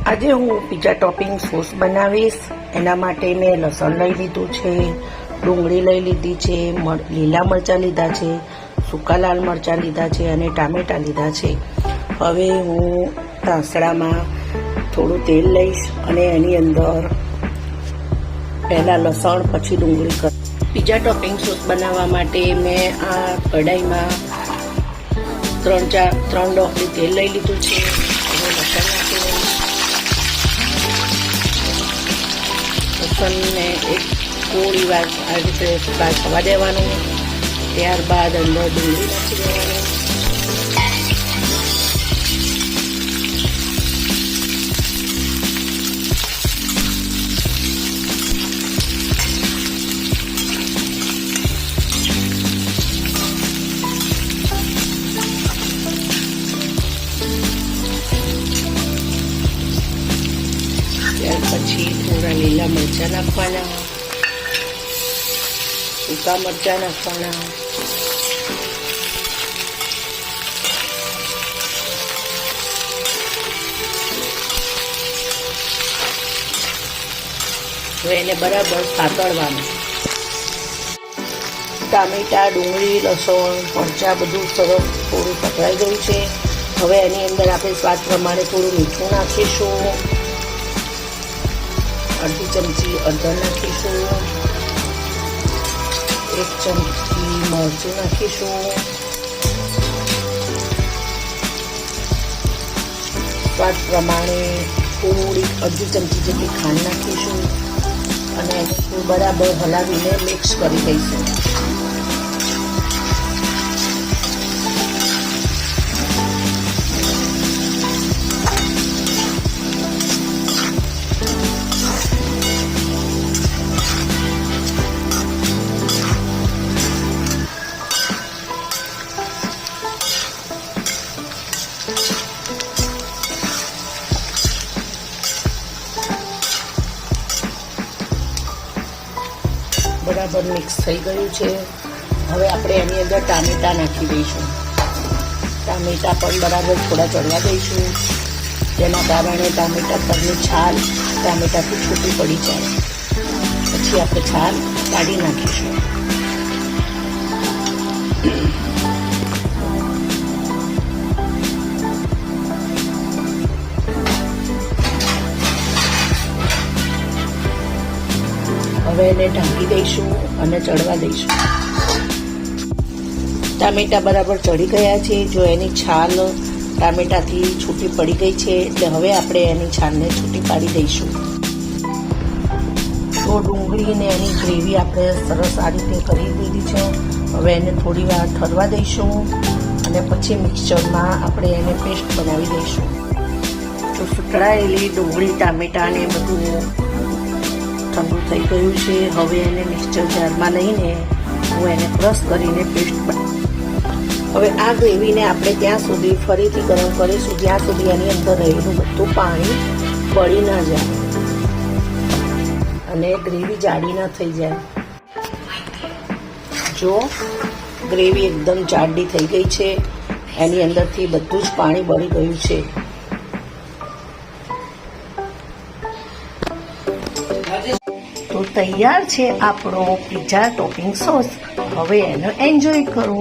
આજે હું pizza topping sauce બનાવીશ. એના માટે મેં લસણ લઈ લીધું છે, ડુંગળી લઈ લીધી છે, લીલા મરચાં લીધા છે, સૂકા લાલ મરચાં લીધા છે અને ટામેટાં લીધા છે. હવે હું તાંસળામાં થોડું તેલ લઈશ અને એની અંદર પહેલાં લસણ પછી ડુંગળી કર. પિઝા ટોપિંગ સોસ બનાવવા માટે મેં આ કઢાઈમાં 3 ડોકલી તેલ લઈ લીધું છે. લસણને એક થોડી વાર આ રીતે ફ્રાય થવા દેવાનું. ત્યારબાદ અંદર ડુંગળી નાખી દેવાની. ત્યાર પછી થોડા લીલા મરચાં નાખવાના, સૂકા મરચાં નાખવાના, હવે એને બરાબર સાતળવાનું. ટામેટા, ડુંગળી, લસણ, મરચાં બધું સરસ થોડું પકડાઈ ગયું છે. હવે એની અંદર આપણે સ્વાદ પ્રમાણે થોડું મીઠું નાખીશું, અડધી ચમચી હળદર નાખીશું, 1 ચમચી મરચું નાખીશું, સ્વાદ પ્રમાણે થોડી અડધી ચમચી જેટલી ખાંડ નાખીશું અને એને બરાબર હલાવીને મિક્સ કરી દઈશું. બરાબર મિક્સ થઈ ગયું છે. હવે આપણે એની અંદર ટામેટાં નાખી દઈશું. ટામેટાં પણ બરાબર થોડા ચડવા દઈશું, જેના કારણે ટામેટાં પરની છાલ ટામેટાથી છૂટી પડી જાય. પછી આપણે છાલ કાઢી નાખીશું. હવે એને ઢાંકી દઈશું અને ચડવા દઈશું. ટામેટાં બરાબર ચડી ગયા છે. જો એની છાલ ટામેટાથી છૂટી પડી ગઈ છે એટલે હવે આપણે એની છાલને છૂટી પાડી દઈશું. તો ડુંગળીને એની ગ્રેવી આપણે સરસ આ રીતે કરી દીધી છે. હવે એને થોડી વાર ઠરવા દઈશું અને પછી મિક્સચરમાં આપણે એને પેસ્ટ બનાવી દઈશું. તો સુકળાયેલી ડુંગળી, ટામેટાં ને બધું ઠંડુ થઈ ગયું છે. હવે એને મિક્સચર જારમાં લઈને હું એને ક્રશ કરીને પેસ્ટ હવે આ ગ્રેવીને આપણે ત્યાં સુધી ફરીથી ગરમ કરીશું જ્યાં સુધી એની અંદર રહેલું બધું પાણી બળી ના જાય અને ગ્રેવી જાડી ના થઈ જાય. જો ગ્રેવી એકદમ જાડી થઈ ગઈ છે, એની અંદરથી બધું જ પાણી બળી ગયું છે. તો તૈયાર છે આપણો પિઝા ટોપિંગ સોસ. હવે એનો એન્જોય કરો.